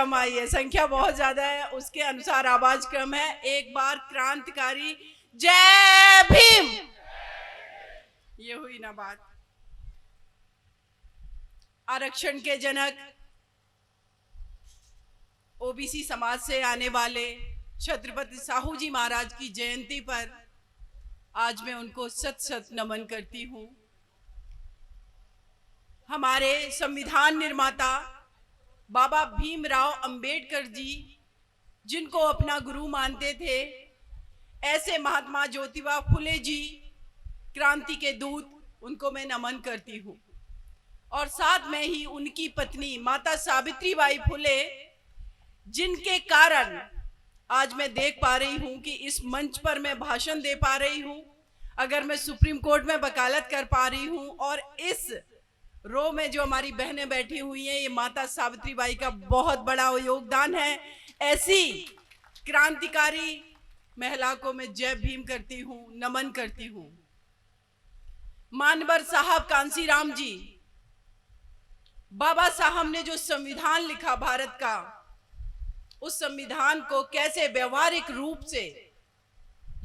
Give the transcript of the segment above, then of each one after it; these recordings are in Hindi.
कम आई है, संख्या बहुत ज्यादा है, उसके अनुसार आवाज कम है। एक बार क्रांतिकारी जय भीम। ये हुई ना बात। आरक्षण के जनक, ओबीसी समाज से आने वाले छत्रपति साहू जी महाराज की जयंती पर आज मैं उनको सत सत नमन करती हूँ। हमारे संविधान निर्माता बाबा भीमराव अंबेडकर जी, जिनको अपना गुरु मानते थे, ऐसे महात्मा ज्योतिबा फुले जी, क्रांति के दूत, उनको मैं नमन करती हूँ। और साथ में ही उनकी पत्नी माता सावित्रीबाई फुले, जिनके कारण आज मैं देख पा रही हूँ कि इस मंच पर मैं भाषण दे पा रही हूँ, अगर मैं सुप्रीम कोर्ट में वकालत कर पा रही हूँ, और इस रो में जो हमारी बहनें बैठी हुई हैं, ये माता सावित्रीबाई का बहुत बड़ा योगदान है। ऐसी क्रांतिकारी महिला को मैं जय भीम करती हूँ, नमन करती हूँ। मानवर साहब कांसीराम जी, बाबा साहब ने जो संविधान लिखा भारत का, उस संविधान को कैसे व्यवहारिक रूप से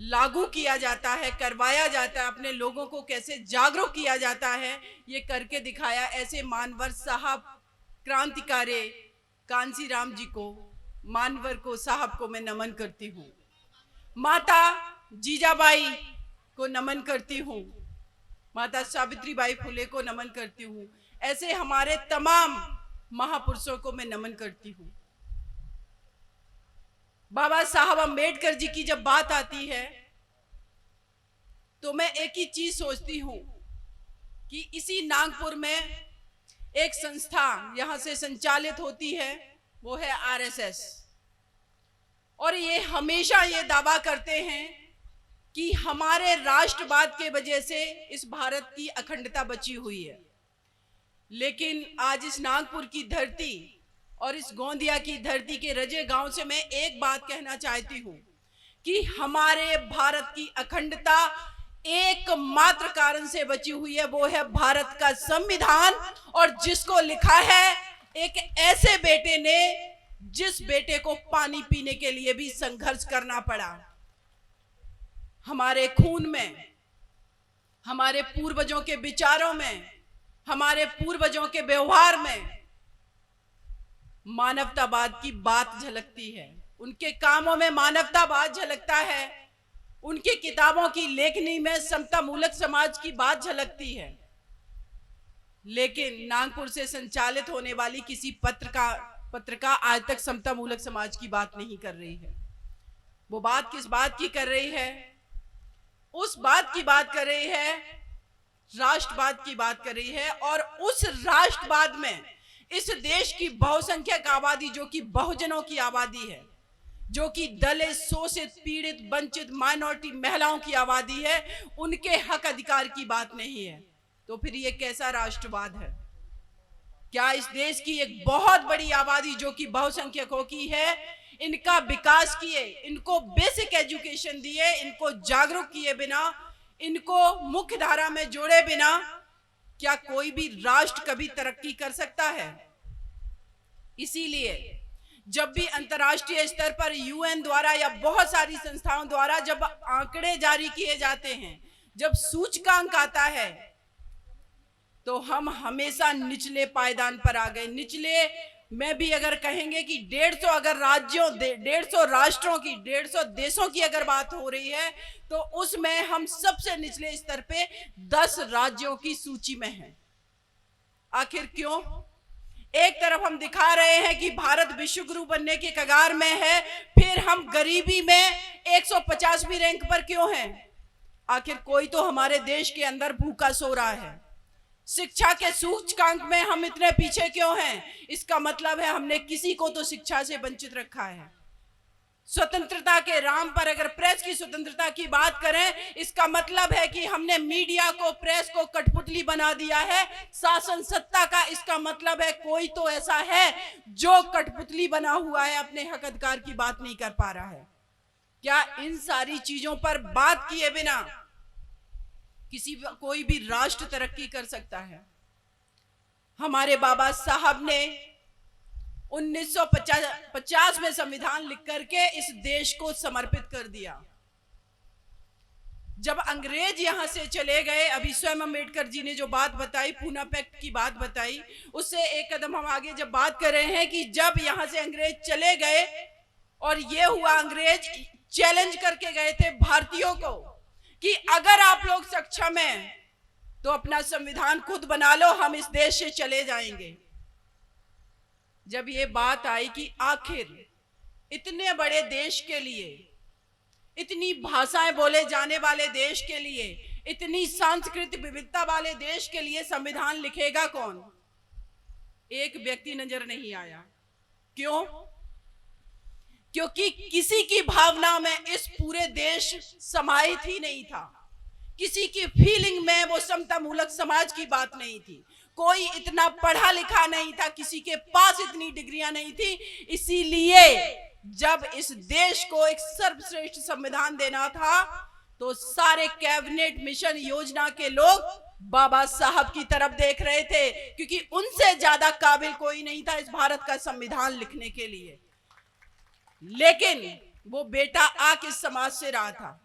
लागू किया जाता है, करवाया जाता है, अपने लोगों को कैसे जागरूक किया जाता है, ये करके दिखाया। ऐसे मानवर साहब क्रांतिकारी कांसीराम जी को, मानवर को, साहब को मैं नमन करती हूँ। माता जीजाबाई को नमन करती हूँ, माता सावित्रीबाई फुले को नमन करती हूँ। ऐसे हमारे तमाम महापुरुषों को मैं नमन करती हूँ। बाबा साहब अंबेडकर जी की जब बात आती है तो मैं एक ही चीज सोचती हूँ कि इसी नागपुर में एक संस्था यहां से संचालित होती है, वो है आरएसएस। और ये हमेशा ये दावा करते हैं कि हमारे राष्ट्रवाद के वजह से इस भारत की अखंडता बची हुई है। लेकिन आज इस नागपुर की धरती और इस गोंदिया की धरती के रजे गांव से मैं एक बात कहना चाहती हूं कि हमारे भारत की अखंडता एकमात्र कारण से बची हुई है, वो है भारत का संविधान, और जिसको लिखा है एक ऐसे बेटे ने जिस बेटे को पानी पीने के लिए भी संघर्ष करना पड़ा। हमारे खून में, हमारे पूर्वजों के विचारों में, हमारे पूर्वजों के व्यवहार में मानवतावाद की बात झलकती है। उनके कामों में मानवतावाद झलकता है, उनकी किताबों की लेखनी में समता मूलक समाज की बात झलकती है। लेकिन नागपुर से संचालित होने वाली किसी पत्रिका आज तक समता मूलक समाज की बात नहीं कर रही है। वो बात किस बात की कर रही है? उस बात की बात कर रही है, राष्ट्रवाद की बात कर रही है। और उस राष्ट्रवाद में इस देश की बहुसंख्यक आबादी, जो कि बहुजनों की आबादी है, जो कि दलित, शोषित, पीड़ित, वंचित, माइनॉरिटी, महिलाओं की आबादी है, उनके हक अधिकार की बात नहीं है। तो फिर ये कैसा राष्ट्रवाद है? क्या इस देश की एक बहुत बड़ी आबादी जो कि बहुसंख्यकों की है, इनका विकास किए, इनको बेसिक एजुकेशन दिए, इनको जागरूक किए बिना, इनको मुख्य धारा में जोड़े बिना क्या कोई भी राष्ट्र कभी तरक्की कर सकता है? इसीलिए जब भी अंतर्राष्ट्रीय स्तर पर यूएन द्वारा या बहुत सारी संस्थाओं द्वारा जब आंकड़े जारी किए जाते हैं, जब सूचकांक आता है, तो हम हमेशा निचले पायदान पर आ गए। निचले में भी अगर कहेंगे कि 150 अगर राज्यों, 150 राष्ट्रों की, 150 देशों की अगर बात हो रही है, तो उसमें हम सबसे निचले स्तर पे 10 राज्यों की सूची में हैं। आखिर क्यों? एक तरफ हम दिखा रहे हैं कि भारत विश्व गुरु बनने के कगार में है, फिर हम गरीबी में 150वीं रैंक पर क्यों हैं? आखिर कोई तो हमारे देश के अंदर भूखा सो रहा है। शिक्षा के सूचकांक में हम इतने पीछे क्यों हैं? इसका मतलब है हमने किसी को तो शिक्षा से वंचित रखा है। स्वतंत्रता के नाम पर अगर प्रेस की स्वतंत्रता की बात करें, इसका मतलब है कि हमने मीडिया को, प्रेस को कठपुतली बना दिया है। शासन सत्ता का इसका मतलब है कोई तो ऐसा है जो कठपुतली बना हुआ है, अपने हक अधिकार की बात नहीं कर पा रहा है। क्या इन सारी चीजों पर बात किए बिना कोई भी राष्ट्र तरक्की कर सकता है? हमारे बाबा साहब ने 1950 में संविधान लिख करके इस देश को समर्पित कर दिया। जब अंग्रेज यहां से चले गए, अभी स्वयं अम्बेडकर जी ने जो बात बताई, पूना पैक्ट की बात बताई, उससे एक कदम हम आगे जब बात कर रहे हैं कि जब यहां से अंग्रेज चले गए और ये हुआ, अंग्रेज चैलेंज करके गए थे भारतीयों को कि अगर आप लोग सक्षम हैं तो अपना संविधान खुद बना लो, हम इस देश से चले जाएंगे। जब ये बात आई कि आखिर इतने बड़े देश के लिए, इतनी भाषाएं बोले जाने वाले देश के लिए, इतनी सांस्कृतिक विविधता वाले देश के लिए संविधान लिखेगा कौन? एक व्यक्ति नजर नहीं आया। क्यों? क्योंकि किसी की भावना में इस पूरे देश समाहित ही नहीं था, किसी की फीलिंग में वो समता मूलक समाज की बात नहीं थी, कोई इतना पढ़ा लिखा नहीं था, किसी के पास इतनी डिग्रियां नहीं थी। इसीलिए जब इस देश को एक सर्वश्रेष्ठ संविधान देना था तो सारे कैबिनेट मिशन योजना के लोग बाबा साहब की तरफ देख रहे थे, क्योंकि उनसे ज्यादा काबिल कोई नहीं था इस भारत का संविधान लिखने के लिए। लेकिन वो बेटा आ किस समाज से रहा था?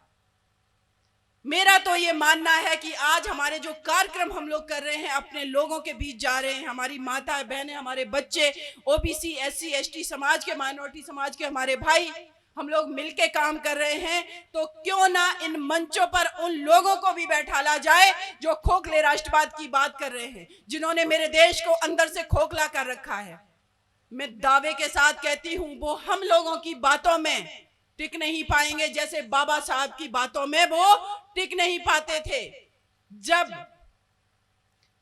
मेरा तो ये मानना है कि आज हमारे जो कार्यक्रम हम लोग कर रहे हैं, अपने लोगों के बीच जा रहे हैं, हमारी माताएं बहनें, हमारे बच्चे, ओबीसी, एससी, एसटी समाज के, माइनॉरिटी समाज के हमारे भाई, हम लोग मिलके काम कर रहे हैं, तो क्यों ना इन मंचों पर उन लोगों को भी बैठाला जाए जो खोखले राष्ट्रवाद की बात कर रहे हैं, जिन्होंने मेरे देश को अंदर से खोखला कर रखा है। मैं दावे के साथ कहती हूं, वो हम लोगों की बातों में टिक नहीं पाएंगे जैसे बाबा साहब की बातों में वो टिक नहीं पाते थे। जब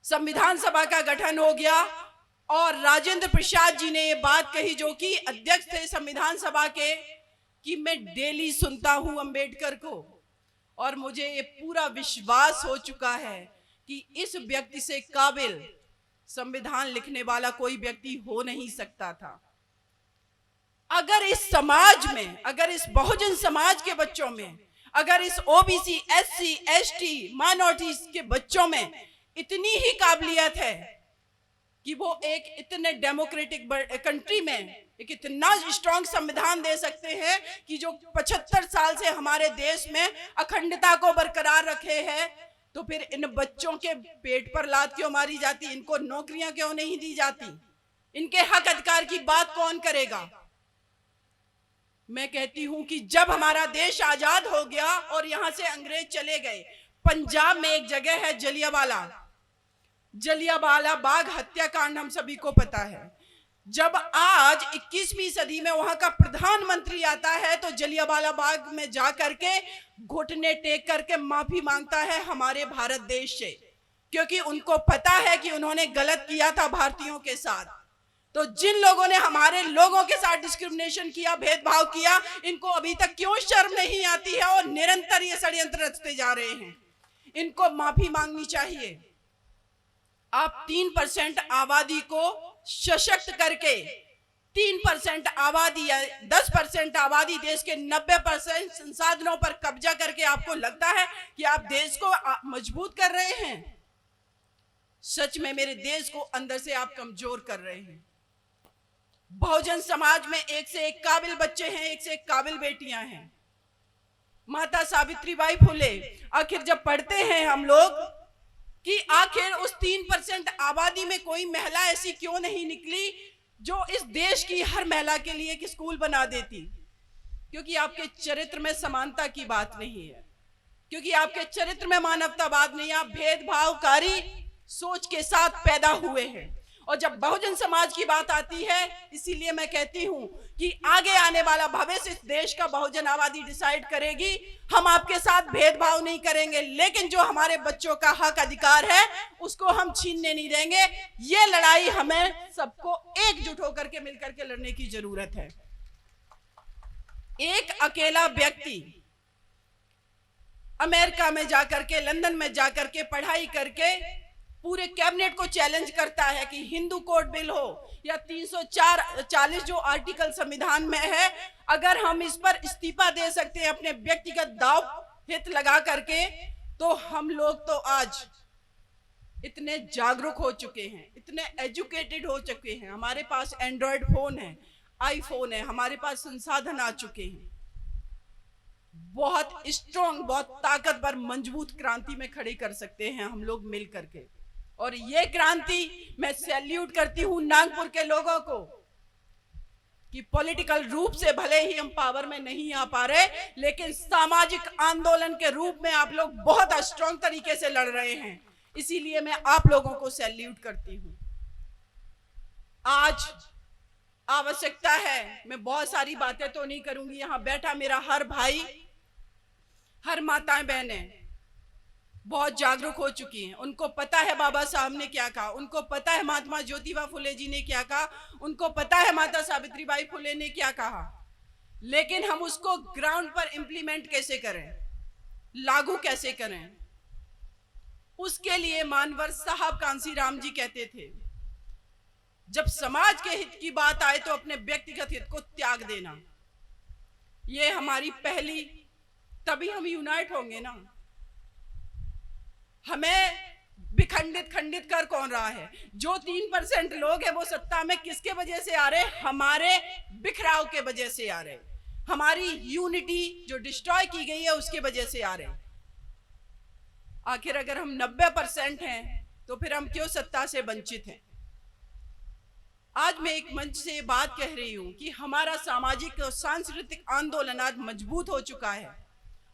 संविधान सभा का गठन हो गया और राजेंद्र प्रसाद जी ने ये बात कही, जो कि अध्यक्ष थे संविधान सभा के, कि मैं डेली सुनता हूं अंबेडकर को और मुझे ये पूरा विश्वास हो चुका है कि इस व्यक्ति से काबिल संविधान लिखने वाला कोई व्यक्ति हो नहीं सकता था। अगर इस समाज में, अगर इस बहुजन समाज के बच्चों में, अगर इस ओबीसी, एससी, एसटी, माइनॉरिटीज के बच्चों में इतनी ही काबिलियत है कि वो एक इतने डेमोक्रेटिक कंट्री में एक इतना स्ट्रांग संविधान दे सकते हैं कि जो 75 साल से हमारे देश में अखंडता को बरकरार रखे हैं, तो फिर इन बच्चों के पेट पर लात क्यों मारी जाती? इनको नौकरियां क्यों नहीं दी जाती? इनके हक अधिकार की बात कौन करेगा? मैं कहती हूं कि जब हमारा देश आजाद हो गया और यहां से अंग्रेज चले गए, पंजाब में एक जगह है जलियांवाला बाग हत्याकांड, हम सभी को पता है। जब आज 21वीं सदी में वहां का प्रधानमंत्री आता है तो जलियांवाला बाग में जा करके घुटने टेक करके माफी मांगता है हमारे भारत देश से, क्योंकि उनको पता है कि उन्होंने गलत किया था भारतीयों के साथ। तो जिन लोगों ने हमारे लोगों के साथ डिस्क्रिमिनेशन किया, भेदभाव किया, इनको अभी तक क्यों शर्म नहीं आती है और निरंतर ये षड्यंत्र रचते जा रहे हैं? इनको माफी मांगनी चाहिए। आप 3% आबादी को सशक्त करके 3% आबादी या 10% आबादी देश के 90% संसाधनों पर कब्जा करके आपको लगता है कि आप देश को मजबूत कर रहे हैं? सच में मेरे देश को अंदर से आप कमजोर कर रहे हैं। बहुजन समाज में एक से एक काबिल बच्चे हैं, एक से एक काबिल बेटियां हैं। माता सावित्रीबाई फुले, आखिर जब पढ़ते हैं हम लोग कि आखिर उस 3% आबादी में कोई महिला ऐसी क्यों नहीं निकली जो इस देश की हर महिला के लिए एक स्कूल बना देती? क्योंकि आपके चरित्र में समानता की बात नहीं है, क्योंकि आपके चरित्र में मानवतावाद नहीं, आप भेदभावकारी सोच के साथ पैदा हुए हैं। और जब बहुजन समाज की बात आती है, इसीलिए मैं कहती हूं कि आगे आने वाला भविष्य इस देश का बहुजन आबादी डिसाइड करेगी। हम आपके साथ भेदभाव नहीं करेंगे, लेकिन जो हमारे बच्चों का हक अधिकार है उसको हम छीनने नहीं देंगे। ये लड़ाई हमें सबको एकजुट होकर के मिलकर के लड़ने की जरूरत है। एक अकेला व्यक्ति अमेरिका में जाकर के, लंदन में जाकर के पढ़ाई करके पूरे कैबिनेट को चैलेंज करता है कि हिंदू कोड बिल हो या 340 जो आर्टिकल संविधान में है, अगर हम इस पर इस्तीफा दे सकते हैं अपने व्यक्तिगत दाव हित लगा करके, तो हम लोग तो आज इतने जागरूक हो चुके हैं, इतने एजुकेटेड हो चुके हैं, हमारे पास एंड्रॉयड फोन है, आईफोन है, हमारे पास संसाधन आ चुके हैं। बहुत स्ट्रॉन्ग, बहुत ताकतवर, मजबूत क्रांति में खड़ी कर सकते हैं हम लोग मिल करके। और ये क्रांति मैं सैल्यूट करती हूं नागपुर के लोगों को कि पॉलिटिकल रूप से भले ही हम पावर में नहीं आ पा रहे, लेकिन सामाजिक आंदोलन के रूप में आप लोग बहुत स्ट्रॉन्ग तरीके से लड़ रहे हैं। इसीलिए मैं आप लोगों को सैल्यूट करती हूं। आज आवश्यकता है, मैं बहुत सारी बातें तो नहीं करूंगी, यहां बैठा मेरा हर भाई, हर माताएं बहनें बहुत जागरूक हो चुकी हैं। उनको पता है बाबा साहब ने क्या कहा, उनको पता है महात्मा ज्योतिबा फुले जी ने क्या कहा, उनको पता है माता सावित्रीबाई फुले ने क्या कहा, लेकिन हम उसको ग्राउंड पर इंप्लीमेंट कैसे करें, लागू कैसे करें, उसके लिए मानवर साहब कांसीराम जी कहते थे, जब समाज के हित की बात आए तो अपने व्यक्तिगत हित को त्याग देना। ये हमारी पहली, तभी हम यूनाइट होंगे ना। हमें विखंडित खंडित कर कौन रहा है? जो 3% लोग हैं वो सत्ता में किसके वजह से आ रहे? हमारे बिखराव के वजह से आ रहे, हमारी यूनिटी जो डिस्ट्रॉय की गई है उसके वजह से आ रहे। आखिर अगर हम 90% हैं तो फिर हम क्यों सत्ता से वंचित हैं? आज मैं एक मंच से बात कह रही हूं कि हमारा सामाजिक और सांस्कृतिक आंदोलन आज मजबूत हो चुका है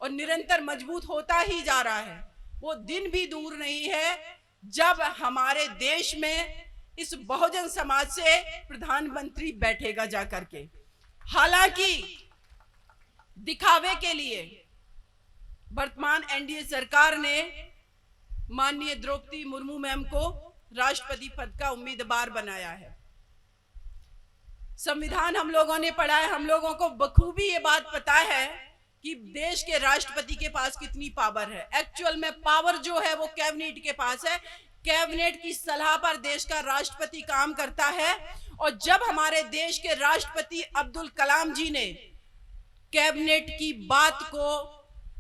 और निरंतर मजबूत होता ही जा रहा है। वो दिन भी दूर नहीं है जब हमारे देश में इस बहुजन समाज से प्रधानमंत्री बैठेगा जाकर के। हालांकि दिखावे के लिए वर्तमान एनडीए सरकार ने माननीय द्रौपदी मुर्मू मैम को राष्ट्रपति पद का उम्मीदवार बनाया है। संविधान हम लोगों ने पढ़ा है, हम लोगों को बखूबी ये बात पता है कि देश के राष्ट्रपति के पास कितनी पावर है। एक्चुअल में पावर जो है वो कैबिनेट के पास है। कैबिनेट की सलाह पर देश का राष्ट्रपति काम करता है। और जब हमारे देश के राष्ट्रपति अब्दुल कलाम जी ने कैबिनेट की बात को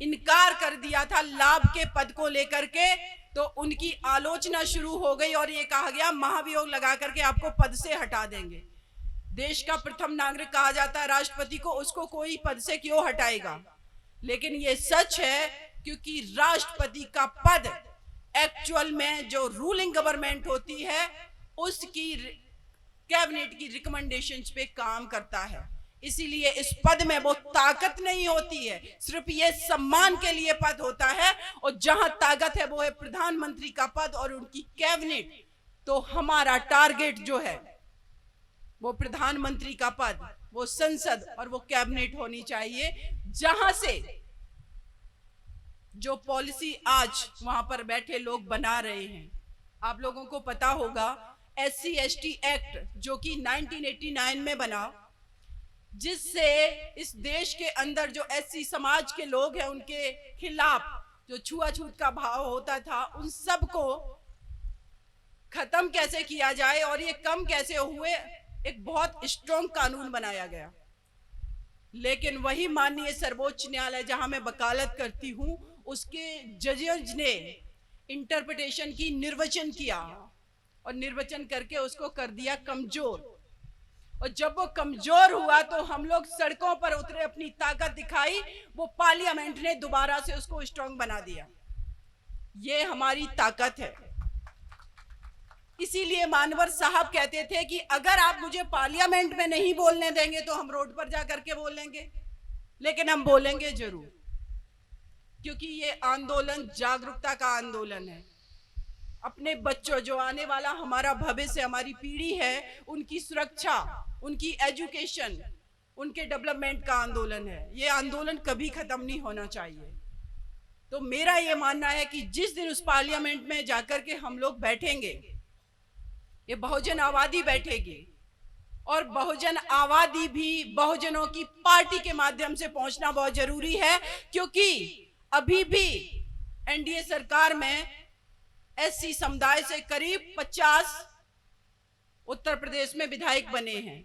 इनकार कर दिया था लाभ के पद को लेकर के, तो उनकी आलोचना शुरू हो गई और ये कहा गया महाभियोग लगा करके आपको पद से हटा देंगे। देश का प्रथम नागरिक कहा जाता है राष्ट्रपति को, उसको कोई पद से क्यों हटाएगा? लेकिन ये सच है क्योंकि राष्ट्रपति का पद एक्चुअल में जो रूलिंग गवर्नमेंट होती है उसकी कैबिनेट की रिकमेंडेशंस पे काम करता है। इसीलिए इस पद में वो ताकत नहीं होती है, सिर्फ ये सम्मान के लिए पद होता है। और जहां ताकत है वो है प्रधानमंत्री का पद और उनकी कैबिनेट। तो हमारा टारगेट जो है वो प्रधानमंत्री का पद, वो संसद और वो कैबिनेट होनी चाहिए, जहां से जो पॉलिसी आज वहां पर बैठे लोग बना रहे हैं। आप लोगों को पता होगा SC/ST एक्ट जो कि 1989 में बना, जिससे इस देश के अंदर जो SC समाज के लोग हैं उनके खिलाफ जो छुआछूत का भाव होता था उन सब को खत्म कैसे किया जाए और ये कम कैसे हुए, एक बहुत स्ट्रॉन्ग कानून बनाया गया। लेकिन वही माननीय सर्वोच्च न्यायालय जहां मैं वकालत करती हूं, उसके जजेस ने इंटरप्रिटेशन की निर्वचन किया और निर्वचन करके उसको कर दिया कमजोर। और जब वो कमजोर हुआ तो हम लोग सड़कों पर उतरे, अपनी ताकत दिखाई, वो पार्लियामेंट ने दोबारा से उसको स्ट्रॉन्ग बना दिया। ये हमारी ताकत है। इसीलिए मानवर साहब कहते थे कि अगर आप मुझे पार्लियामेंट में नहीं बोलने देंगे तो हम रोड पर जाकर के बोलेंगे, लेकिन हम बोलेंगे जरूर, क्योंकि ये आंदोलन जागरूकता का आंदोलन है। अपने बच्चों, जो आने वाला हमारा भविष्य, हमारी पीढ़ी है, उनकी सुरक्षा, उनकी एजुकेशन, उनके डेवलपमेंट का आंदोलन है। ये आंदोलन कभी खत्म नहीं होना चाहिए। तो मेरा ये मानना है कि जिस दिन उस पार्लियामेंट में जाकर के हम लोग बैठेंगे, ये बहुजन आबादी बैठेगी और बहुजन आबादी भी बहुजनों की पार्टी के माध्यम से पहुंचना बहुत जरूरी है। क्योंकि अभी भी एनडीए सरकार में SC समुदाय से करीब 50 उत्तर प्रदेश में विधायक बने हैं।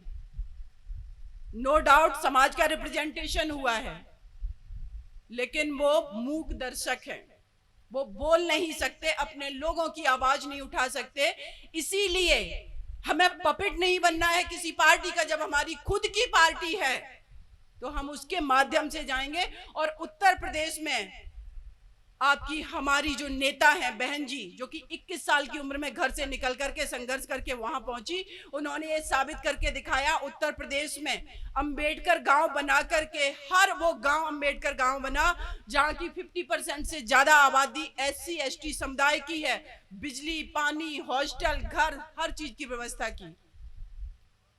नो डाउट समाज का रिप्रेजेंटेशन हुआ है, लेकिन वो मूक दर्शक हैं, वो बोल नहीं सकते, अपने लोगों की आवाज नहीं उठा सकते। इसीलिए हमें पपेट नहीं बनना है किसी पार्टी का। जब हमारी खुद की पार्टी है तो हम उसके माध्यम से जाएंगे। और उत्तर प्रदेश में आपकी हमारी जो नेता है बहन जी, जो कि 21 साल की उम्र में घर से निकल करके संघर्ष करके वहां पहुंची, उन्होंने ये साबित करके दिखाया उत्तर प्रदेश में अंबेडकर गांव बना करके, हर वो गांव अंबेडकर गांव बना जहां की 50% से ज्यादा आबादी SC ST समुदाय की है। बिजली, पानी, हॉस्टल, घर, हर चीज की व्यवस्था की।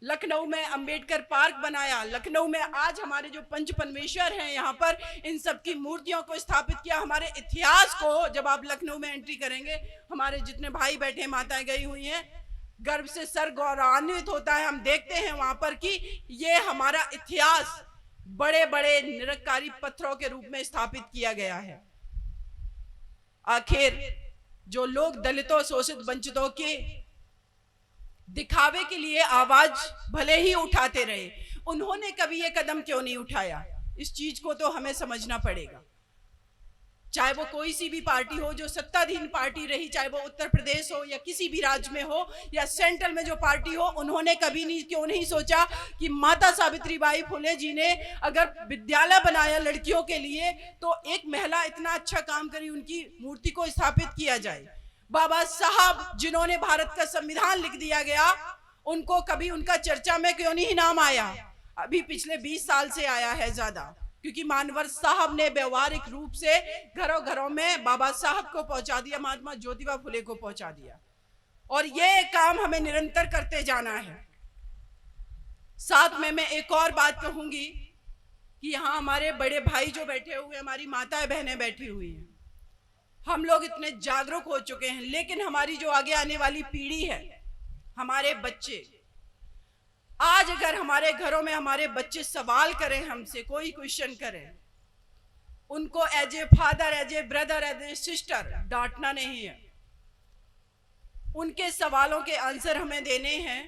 लखनऊ में अंबेडकर पार्क बनाया। लखनऊ में आज हमारे जो पंच परमेश्वर हैं यहाँ पर, इन सब की मूर्तियों को स्थापित किया। हमारे इतिहास को जब आप लखनऊ में एंट्री करेंगे, हमारे जितने भाई बैठे, माताएं गई हुई हैं, गर्व से सर गौरवान्वित होता है। हम देखते हैं वहां पर कि ये हमारा इतिहास बड़े बड़े निरंकारी पत्थरों के रूप में स्थापित किया गया है। आखिर जो लोग दलितों, शोषित, वंचितों के दिखावे के लिए आवाज भले ही उठाते रहे, उन्होंने कभी ये कदम क्यों नहीं उठाया? इस चीज को तो हमें समझना पड़ेगा। चाहे वो कोई सी भी पार्टी हो, जो सत्ताधीन पार्टी रही, चाहे वो उत्तर प्रदेश हो या किसी भी राज्य में हो या सेंट्रल में जो पार्टी हो, उन्होंने कभी क्यों नहीं सोचा कि माता सावित्रीबाई फुले जी ने अगर विद्यालय बनाया लड़कियों के लिए, तो एक महिला इतना अच्छा काम करी, उनकी मूर्ति को स्थापित किया जाए। बाबा साहब जिन्होंने भारत का संविधान लिख दिया गया, उनको कभी उनका चर्चा में क्यों नहीं नाम आया? अभी पिछले 20 साल से आया है ज्यादा, क्योंकि मानवर साहब ने व्यवहारिक रूप से घरों घरों में बाबा साहब को पहुंचा दिया, महात्मा ज्योतिबा फुले को पहुंचा दिया। और ये काम हमें निरंतर करते जाना है। साथ में मैं एक और बात कहूंगी कि यहाँ हमारे बड़े भाई जो बैठे हुए, हमारी माताएं बहनें बैठी हुई हैं, हम लोग इतने जागरूक हो चुके हैं, लेकिन हमारी जो आगे आने वाली पीढ़ी है, हमारे बच्चे, आज अगर हमारे घरों में हमारे बच्चे सवाल करें हमसे, कोई क्वेश्चन करें, उनको as a father, as a brother, as a sister डांटना नहीं है। उनके सवालों के आंसर हमें देने हैं।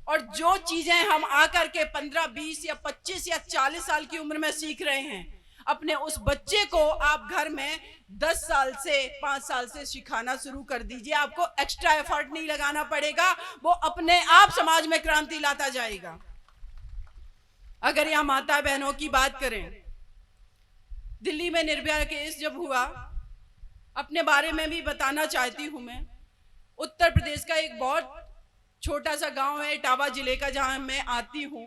और जो चीजें हम आकर के 15, 20 या 25 या 40 साल की उम्र में सीख रहे हैं, अपने उस बच्चे को आप घर में 10 साल से 5 साल से सिखाना शुरू कर दीजिए। आपको एक्स्ट्रा एफर्ट नहीं लगाना पड़ेगा, वो अपने आप समाज में क्रांति लाता जाएगा। अगर यहाँ माता बहनों की बात करें, दिल्ली में निर्भया केस जब हुआ, अपने बारे में भी बताना चाहती हूं मैं। उत्तर प्रदेश का एक बहुत छोटा सा गांव है, इटावा जिले का, जहां मैं आती हूं।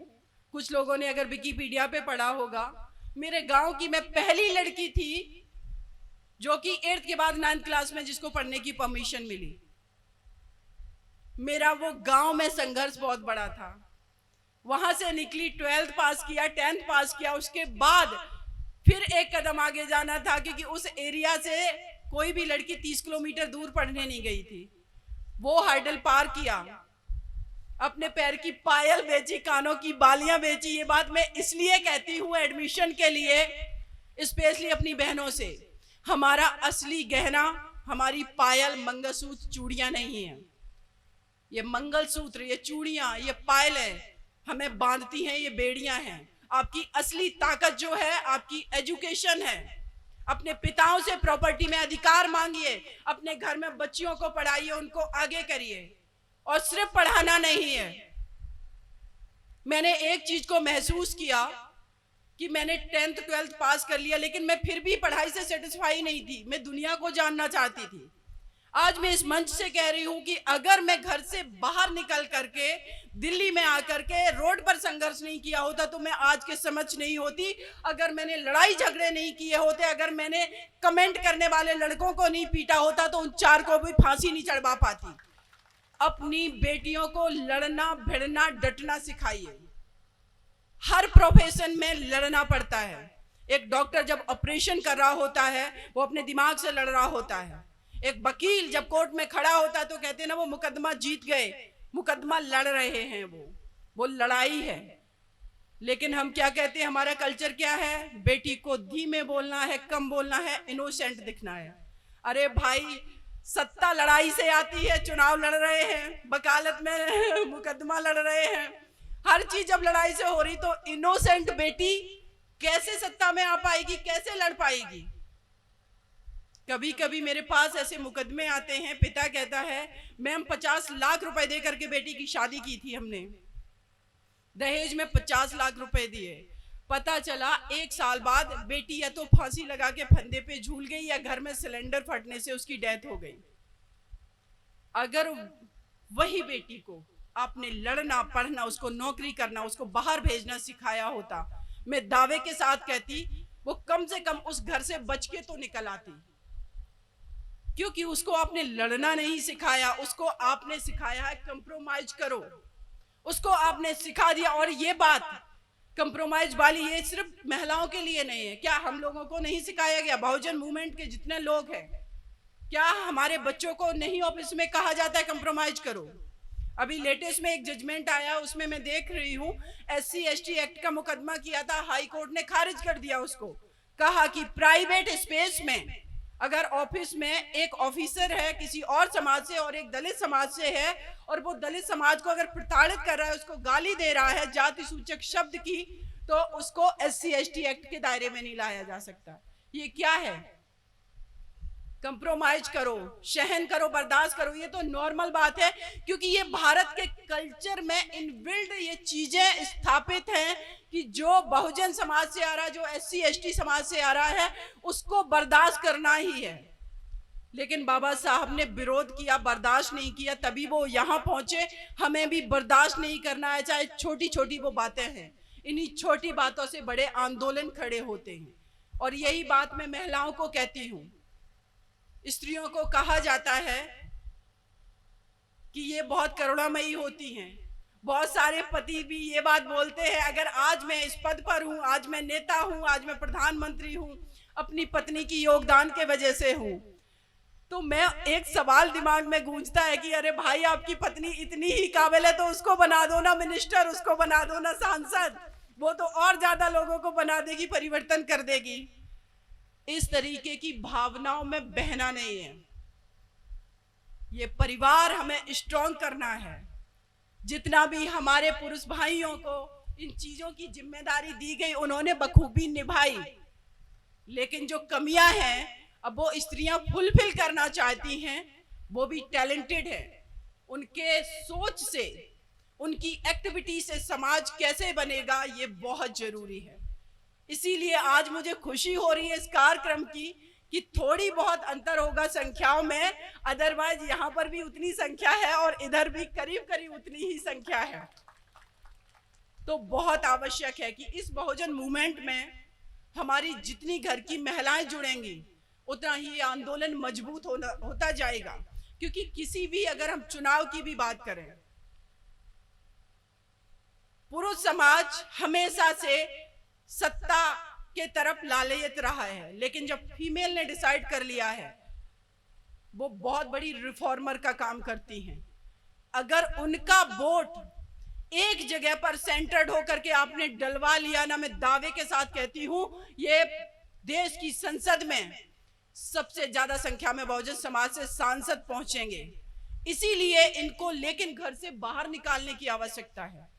कुछ लोगों ने अगर विकिपीडिया पे पढ़ा होगा, मेरे गांव की मैं पहली लड़की थी जो कि 8th के बाद 9th क्लास में जिसको पढ़ने की परमिशन मिली। मेरा वो गांव में संघर्ष बहुत बड़ा था। वहां से निकली, 12th पास किया, 10th पास किया, उसके बाद फिर एक कदम आगे जाना था, क्योंकि उस एरिया से कोई भी लड़की 30 किलोमीटर दूर पढ़ने नहीं गई थी। वो हर्डल पार किया, अपने पैर की पायल बेची, कानों की बालियां बेची। ये बात मैं इसलिए कहती हूँ एडमिशन के लिए, स्पेशली अपनी बहनों से, हमारा असली गहना हमारी पायल, मंगलसूत्र, चूड़ियां नहीं है। ये मंगलसूत्र, ये चूड़ियां, ये पायलें हमें बांधती हैं, ये बेड़ियां हैं। आपकी असली ताकत जो है आपकी एजुकेशन है। अपने पिताओं से प्रॉपर्टी में अधिकार मांगिए, अपने घर में बच्चियों को पढ़ाइए, उनको आगे करिए, और सिर्फ पढ़ाना नहीं है। मैंने एक चीज को महसूस किया कि मैंने 10th 12th पास कर लिया, लेकिन मैं फिर भी पढ़ाई से सेटिस्फाई नहीं थी। मैं दुनिया को जानना चाहती थी। आज मैं इस मंच से कह रही हूं कि अगर मैं घर से बाहर निकल करके दिल्ली में आकर के रोड पर संघर्ष नहीं किया होता तो मैं आज के समझ नहीं होती। अगर मैंने लड़ाई झगड़े नहीं किए होते, अगर मैंने कमेंट करने वाले लड़कों को नहीं पीटा होता, तो उन 4 को भी फांसी नहीं चढ़वा पाती। अपनी बेटियों को लड़ना, भिड़ना, डटना सिखाइए। हर प्रोफेशन में लड़ना पड़ता है। एक डॉक्टर जब ऑपरेशन कर रहा होता है, वो अपने दिमाग से लड़ रहा होता है। एक वकील जब कोर्ट में खड़ा होता है तो कहते हैं ना, वो मुकदमा जीत गए, मुकदमा लड़ रहे हैं, वो लड़ाई है। लेकिन हम क्या कहते हैं, हमारा कल्चर क्या है? बेटी को धीमे बोलना है, कम बोलना है, इनोसेंट दिखना है। अरे भाई, सत्ता लड़ाई से आती है। चुनाव लड़ रहे हैं, वकालत में मुकदमा लड़ रहे हैं, हर चीज जब लड़ाई से हो रही, तो इनोसेंट बेटी कैसे सत्ता में आ पाएगी, कैसे लड़ पाएगी? कभी कभी मेरे पास ऐसे मुकदमे आते हैं, पिता कहता है मैम 50 लाख रुपए दे करके बेटी की शादी की थी हमने, दहेज में 50 लाख रुपए दिए, पता चला 1 साल बाद बेटी या तो फांसी लगा के फंदे पे झूल गई या घर में सिलेंडर फटने से उसकी डेथ हो गई। अगर वही बेटी को आपने लड़ना, पढ़ना, उसको नौकरी करना, उसको बाहर भेजना सिखाया होता, मैं दावे के साथ कहती वो कम से कम उस घर से बच के तो निकल आती। क्योंकि उसको आपने लड़ना नहीं सिखाया, उसको आपने सिखाया है कंप्रोमाइज करो, उसको आपने सिखा दिया। और ये बात कंप्रोमाइज वाली ये सिर्फ महिलाओं के लिए नहीं है, क्या हम लोगों को नहीं सिखाया गया? बहुजन मूवमेंट के जितने लोग हैं, क्या हमारे बच्चों को नहीं ऑफिस में कहा जाता है कंप्रोमाइज करो? अभी लेटेस्ट में एक जजमेंट आया, उसमें मैं देख रही हूँ SC/ST एक्ट का मुकदमा किया था, हाई कोर्ट ने खारिज कर दिया उसको। कहा कि प्राइवेट स्पेस में अगर ऑफिस में एक ऑफिसर है किसी और समाज से और एक दलित समाज से है, और वो दलित समाज को अगर प्रताड़ित कर रहा है, उसको गाली दे रहा है जाति सूचक शब्द की, तो उसको SC/ST एक्ट के दायरे में नहीं लाया जा सकता। ये क्या है? कंप्रोमाइज करो, सहन करो, बर्दाश्त करो, ये तो नॉर्मल बात है, क्योंकि ये भारत के कल्चर में इनबिल्ड ये चीजें स्थापित हैं कि जो बहुजन समाज से आ रहा है, जो SC/ST समाज से आ रहा है, उसको बर्दाश्त करना ही है। लेकिन बाबा साहब ने विरोध किया, बर्दाश्त नहीं किया, तभी वो यहाँ पहुंचे। हमें भी बर्दाश्त नहीं करना है, चाहे छोटी छोटी वो बातें हैं। इन्हीं छोटी बातों से बड़े आंदोलन खड़े होते हैं। और यही बात मैं महिलाओं को कहती हूँ। स्त्रियों को कहा जाता है कि ये बहुत करुणामयी होती हैं। बहुत सारे पति भी ये बात बोलते हैं, अगर आज मैं इस पद पर हूं, आज मैं नेता हूं, आज मैं प्रधानमंत्री हूं, अपनी पत्नी की योगदान के वजह से हूं। तो मैं एक सवाल दिमाग में गूंजता है कि अरे भाई, आपकी पत्नी इतनी ही काबिल है तो उसको बना दो ना मिनिस्टर, उसको बना दो ना सांसद, वो तो और ज्यादा लोगों को बना देगी, परिवर्तन कर देगी। इस तरीके की भावनाओं में बहना नहीं है। ये परिवार हमें स्ट्रॉन्ग करना है। जितना भी हमारे पुरुष भाइयों को इन चीजों की जिम्मेदारी दी गई, उन्होंने बखूबी निभाई, लेकिन जो कमियां हैं अब वो स्त्रियां फुलफिल करना चाहती हैं। वो भी टैलेंटेड है, उनके सोच से, उनकी एक्टिविटी से समाज कैसे बनेगा, ये बहुत जरूरी है। इसीलिए आज मुझे खुशी हो रही है इस कार्यक्रम की कि थोड़ी बहुत अंतर होगा संख्याओं में, अदरवाइज यहाँ पर भी उतनी संख्या है और इधर भी करीब करीब उतनी ही संख्या है। तो बहुत आवश्यक है कि इस बहुजन मूवमेंट में हमारी जितनी घर की महिलाएं जुड़ेंगी, उतना ही आंदोलन मजबूत होता जाएगा। क्योंकि किसी भी, अगर हम चुनाव की भी बात करें, पुरुष समाज हमेशा से सत्ता के तरफ लालयत रहा है, लेकिन जब फीमेल ने डिसाइड कर लिया है, वो बहुत बड़ी रिफॉर्मर का काम करती हैं। अगर उनका वोट एक जगह पर सेंटर्ड होकर के आपने डलवा लिया ना, मैं दावे के साथ कहती हूं, ये देश की संसद में सबसे ज्यादा संख्या में बहुजन समाज से सांसद पहुंचेंगे। इसीलिए इनको लेकिन घर से बाहर निकालने की आवश्यकता है,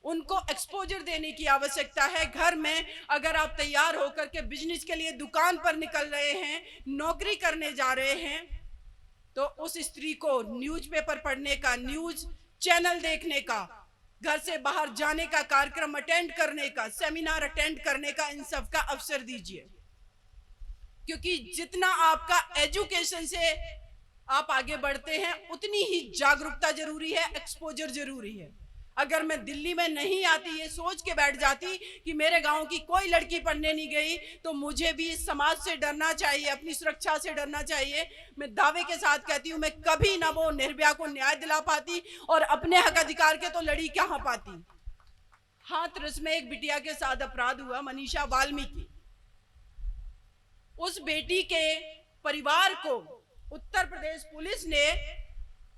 उनको एक्सपोजर देने की आवश्यकता है। घर में अगर आप तैयार होकर के बिजनेस के लिए दुकान पर निकल रहे हैं, नौकरी करने जा रहे हैं, तो उस स्त्री को न्यूज़पेपर पढ़ने का, न्यूज चैनल देखने का, घर से बाहर जाने का, कार्यक्रम अटेंड करने का, सेमिनार अटेंड करने का, इन सब का अवसर दीजिए। क्योंकि जितना आपका एजुकेशन से आप आगे बढ़ते हैं, उतनी ही जागरूकता जरूरी है, एक्सपोजर जरूरी है। अगर मैं दिल्ली में नहीं आती, ये सोच के बैठ जाती कि मेरे गांव की कोई लड़की पढ़ने नहीं गई, तो मुझे भी इस समाज से डरना चाहिए, अपनी सुरक्षा से डरना चाहिए। मैं दावे के साथ कहती हूँ, मैं कभी ना वो निर्भया को न्याय दिला पाती और अपने हक अधिकार के तो लड़ी कहाँ पाती। हाथरस में एक बिटिया के साथ अपराध हुआ, मनीषा वाल्मीकि। उस बेटी के परिवार को उत्तर प्रदेश पुलिस ने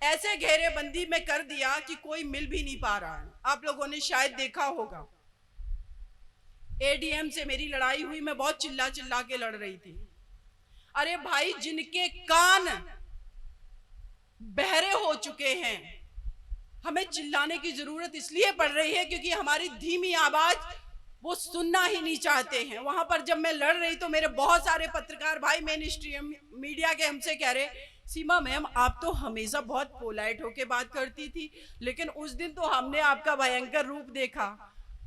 ऐसे घेरेबंदी में कर दिया कि कोई मिल भी नहीं पा रहा है। आप लोगों ने शायद देखा होगा, ADM से मेरी लड़ाई हुई, मैं बहुत चिल्ला चिल्ला के लड़ रही थी। अरे भाई, जिनके कान बहरे हो चुके हैं, हमें चिल्लाने की जरूरत इसलिए पड़ रही है क्योंकि हमारी धीमी आवाज वो सुनना ही नहीं चाहते हैं। वहां पर जब मैं लड़ रही तो मेरे बहुत सारे पत्रकार भाई मेन स्ट्रीम मीडिया के हमसे कह रहे, सीमा मैम आप तो हमेशा बहुत पोलाइट होके बात करती थी, लेकिन उस दिन तो हमने आपका भयंकर रूप देखा।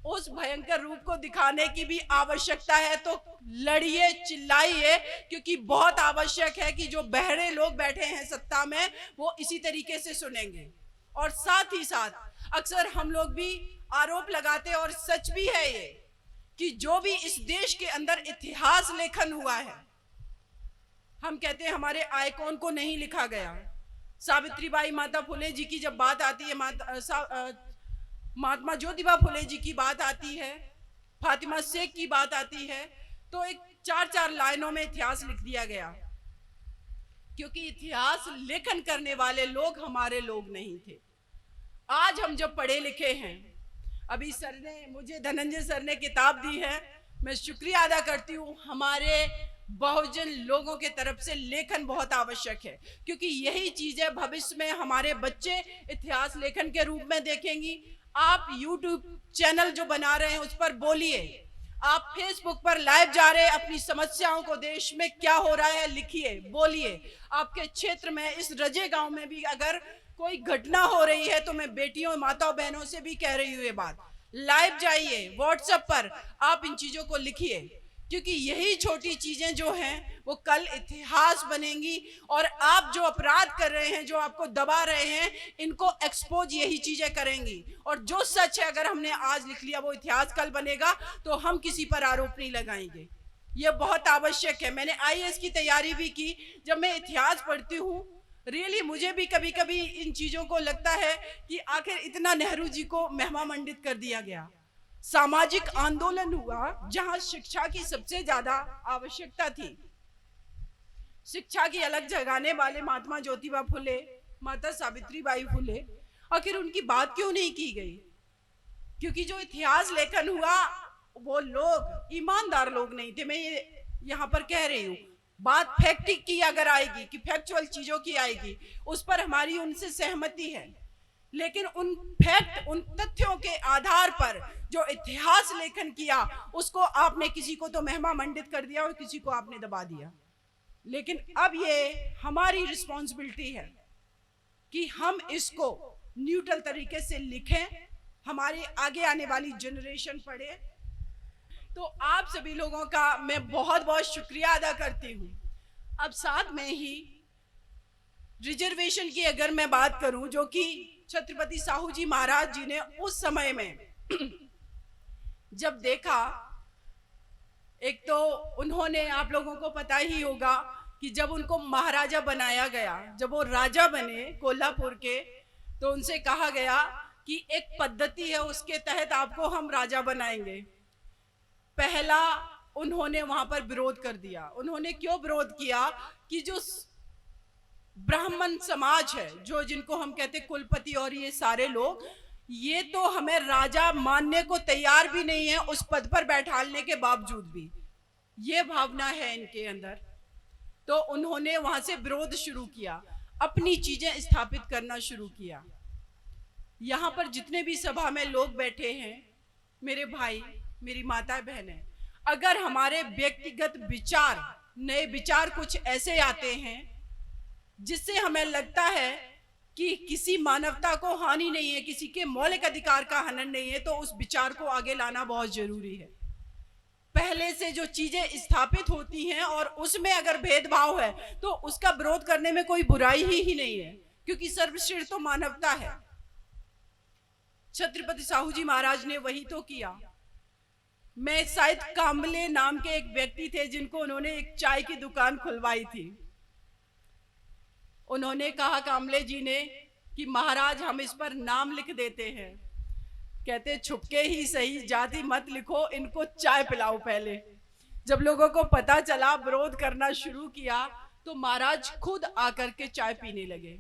उस भयंकर रूप को दिखाने की भी आवश्यकता है तो लड़िए, चिल्लाइए, क्योंकि बहुत आवश्यक है कि जो बहरे लोग बैठे हैं सत्ता में वो इसी तरीके से सुनेंगे। और साथ ही साथ अक्सर हम लोग भी आरोप लगाते, और सच भी है ये, कि जो भी इस देश के अंदर इतिहास लेखन हुआ है, हम कहते हैं हमारे आइकॉन को नहीं लिखा गया। सावित्रीबाई माता फुले जी की जब बात आती है, महात्मा ज्योतिबा फुले जी की बात आती है, फातिमा शेख की बात आती है, तो एक 4-4 लाइनों में इतिहास लिख दिया गया, क्योंकि इतिहास लेखन करने वाले लोग हमारे लोग नहीं थे। आज हम जब पढ़े लिखे हैं, अभी सर ने मुझे, धनंजय सर ने किताब दी है, मैं शुक्रिया अदा करती हूँ। हमारे बहुजन लोगों के तरफ से लेखन बहुत आवश्यक है, क्योंकि यही चीजें भविष्य में हमारे बच्चे इतिहास लेखन के रूप में देखेंगी। आप YouTube चैनल जो बना रहे हैं उस पर बोलिए, आप फेसबुक पर लाइव जा रहे हैं, अपनी समस्याओं को, देश में क्या हो रहा है लिखिए, बोलिए। आपके क्षेत्र में इस रजे गांव में भी अगर कोई घटना हो रही है तो मैं बेटियों, माताओं, बहनों से भी कह रही हूँ ये बात, लाइव जाइए, व्हाट्सएप पर आप इन चीजों को लिखिए, क्योंकि यही छोटी चीजें जो हैं वो कल इतिहास बनेंगी। और आप जो अपराध कर रहे हैं, जो आपको दबा रहे हैं, इनको एक्सपोज यही चीजें करेंगी। और जो सच है अगर हमने आज लिख लिया वो इतिहास कल बनेगा, तो हम किसी पर आरोप नहीं लगाएंगे। ये बहुत आवश्यक है। मैंने IAS की तैयारी भी की। जब मैं इतिहास पढ़ती हूँ, रियली मुझे भी कभी कभी इन चीजों को लगता है कि आखिर इतना नेहरू जी को महिमा मंडित कर दिया गया। सामाजिक आंदोलन हुआ जहां शिक्षा की सबसे ज्यादा आवश्यकता थी। शिक्षा की अलग जगाने वाले महात्मा ज्योतिबा फुले, माता सावित्रीबाई फुले, आखिर उनकी बात क्यों नहीं की गई? क्योंकि जो इतिहास लेखन हुआ वो लोग ईमानदार लोग नहीं थे। मैं ये यहाँ पर कह रही हूँ, बात फैक्ट की अगर आएगी, कि फैक्चुअल चीजों की आएगी, उस पर हमारी उनसे सहमति है, लेकिन उन फैक्ट, उन तथ्यों के आधार पर जो इतिहास लेखन किया, उसको आपने किसी को तो महिमा मंडित कर दिया और किसी को आपने दबा दिया। लेकिन अब ये हमारी रिस्पॉन्सिबिलिटी है कि हम इसको न्यूट्रल तरीके से लिखें, हमारे आगे आने वाली जनरेशन पढ़े। तो आप सभी लोगों का मैं बहुत बहुत शुक्रिया अदा करती हूँ। अब साथ में ही रिजर्वेशन की अगर मैं बात करूं, जो कि छत्रपति साहू जी महाराज जी ने उस समय में जब देखा, एक तो उन्होंने, आप लोगों को पता ही होगा कि जब उनको महाराजा बनाया गया, जब वो राजा बने कोल्हापुर के, तो उनसे कहा गया कि एक पद्धति है, उसके तहत आपको हम राजा बनाएंगे। पहला उन्होंने वहां पर विरोध कर दिया। उन्होंने क्यों विरोध किया? कि जो ब्राह्मण समाज है, जो जिनको हम कहते कुलपति और ये सारे लोग, ये तो हमें राजा मानने को तैयार भी नहीं है, उस पद पर बैठाने के बावजूद भी। ये भावना है इनके अंदर। तो उन्होंने वहां से विरोध शुरू किया, अपनी चीजें स्थापित करना शुरू किया। यहाँ पर जितने भी सभा में लोग बैठे हैं, मेरे भाई, मेरी माता बहनें, अगर हमारे व्यक्तिगत विचार, नए विचार कुछ ऐसे आते हैं जिससे हमें लगता है कि किसी मानवता को हानि नहीं है, किसी के मौलिक अधिकार का हनन नहीं है, तो उस विचार को आगे लाना बहुत जरूरी है। पहले से जो चीजें स्थापित होती हैं और उसमें अगर भेदभाव है तो उसका विरोध करने में कोई बुराई ही नहीं है, क्योंकि सर्वश्रेष्ठ तो मानवता है। छत्रपति साहू जी महाराज ने वही तो किया। मैं शायद कामले नाम के एक व्यक्ति थे जिनको उन्होंने एक चाय की दुकान खुलवाई थी। उन्होंने कहा कामले जी ने कि महाराज हम इस पर नाम लिख देते हैं। कहते छुपके ही सही, जाति मत लिखो, इनको चाय पिलाओ पहले। जब लोगों को पता चला, विरोध करना शुरू किया, तो महाराज खुद आकर के चाय पीने लगे।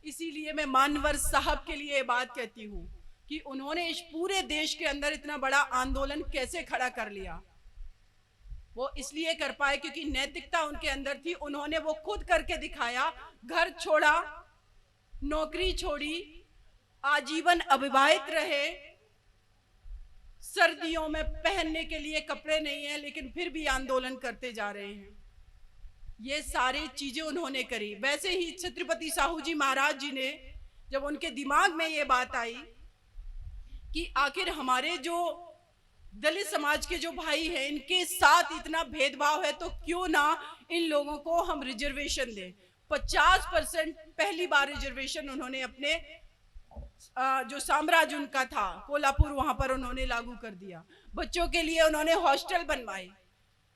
इसीलिए मैं मानवर साहब के लिए बात कहती हूँ कि उन्होंने इस पूरे देश के अंदर इतना बड़ा आंदोलन कैसे खड़ा कर लिया। वो इसलिए कर पाए क्योंकि नैतिकता उनके अंदर थी। उन्होंने वो खुद करके दिखाया। घर छोड़ा, नौकरी छोड़ी, आजीवन अविवाहित रहे, सर्दियों में पहनने के लिए कपड़े नहीं है, लेकिन फिर भी आंदोलन करते जा रहे हैं। ये सारी चीजें उन्होंने करी। वैसे ही छत्रपति साहू जी महाराज जी ने, जब उनके दिमाग में ये बात आई कि आखिर हमारे जो दलित समाज के जो भाई हैं, इनके साथ इतना भेदभाव है, तो क्यों ना इन लोगों को हम रिजर्वेशन दें। 50% पहली बार रिजर्वेशन उन्होंने अपने जो साम्राज्य उनका था कोल्हापुर, वहां पर उन्होंने लागू कर दिया। बच्चों के लिए उन्होंने हॉस्टल बनवाए,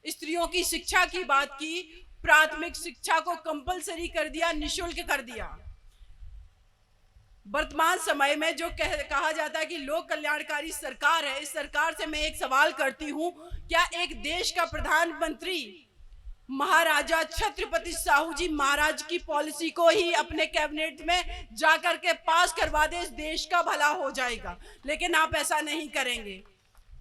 स्त्रियों की शिक्षा की बात की, प्राथमिक शिक्षा को कंपलसरी कर दिया, निशुल्क कर दिया। वर्तमान समय में जो कहा जाता है कि लोक कल्याणकारी सरकार है, इस सरकार से मैं एक सवाल करती हूं, क्या एक देश का प्रधानमंत्री महाराजा छत्रपति साहू जी महाराज की पॉलिसी को ही अपने कैबिनेट में जाकर के पास करवा दे, इस देश का भला हो जाएगा? लेकिन आप ऐसा नहीं करेंगे,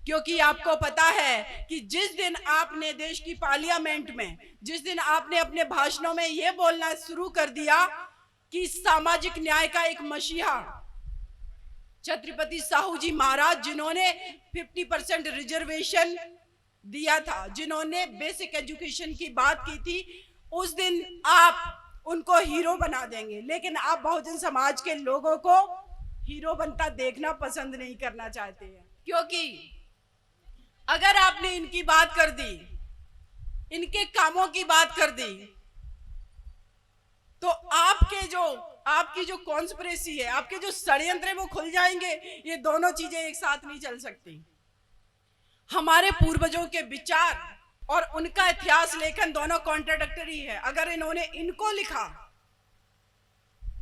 क्योंकि आपको पता है कि जिस दिन आपने देश की पार्लियामेंट में, जिस दिन आपने अपने भाषणों में यह बोलना शुरू कर दिया कि सामाजिक न्याय का एक मसीहा छत्रपति साहू जी महाराज, जिन्होंने 50% रिजर्वेशन दिया था, जिन्होंने बेसिक एजुकेशन की बात की थी, उस दिन आप उनको हीरो बना देंगे। लेकिन आप बहुजन समाज के लोगों को हीरो बनता देखना पसंद नहीं करना चाहते हैं, क्योंकि अगर आपने इनकी बात कर दी, इनके कामों की बात कर दी, तो आपकी जो कॉन्स्पिरेसी है, आपके जो षड्यंत्र है, वो खुल जाएंगे। ये दोनों चीजें एक साथ नहीं चल सकती। हमारे पूर्वजों के विचार और उनका इतिहास लेखन दोनों कॉन्ट्राडिक्टरी है। अगर इन्होंने इनको लिखा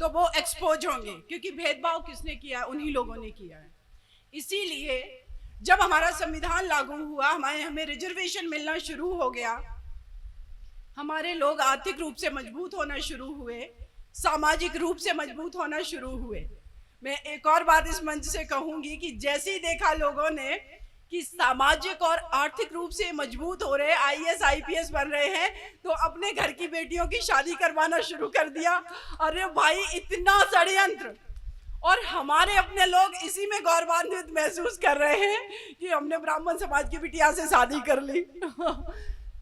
तो वो एक्सपोज होंगे, क्योंकि भेदभाव किसने किया? उन्हीं लोगों ने किया है। इसीलिए जब हमारा संविधान लागू हुआ, हमें रिजर्वेशन मिलना शुरू हो गया, हमारे लोग आर्थिक रूप से मजबूत होना शुरू हुए, सामाजिक रूप से मजबूत होना शुरू हुए। मैं एक और बात इस मंच से कहूंगी कि जैसे ही देखा लोगों ने कि सामाजिक और आर्थिक रूप से मजबूत हो रहे, आईएएस आईपीएस बन रहे हैं, तो अपने घर की बेटियों की शादी करवाना शुरू कर दिया। अरे भाई, इतना षड्यंत्र! और हमारे अपने लोग इसी में गौरवान्वित महसूस कर रहे हैं कि हमने ब्राह्मण समाज की बिटिया से शादी कर ली।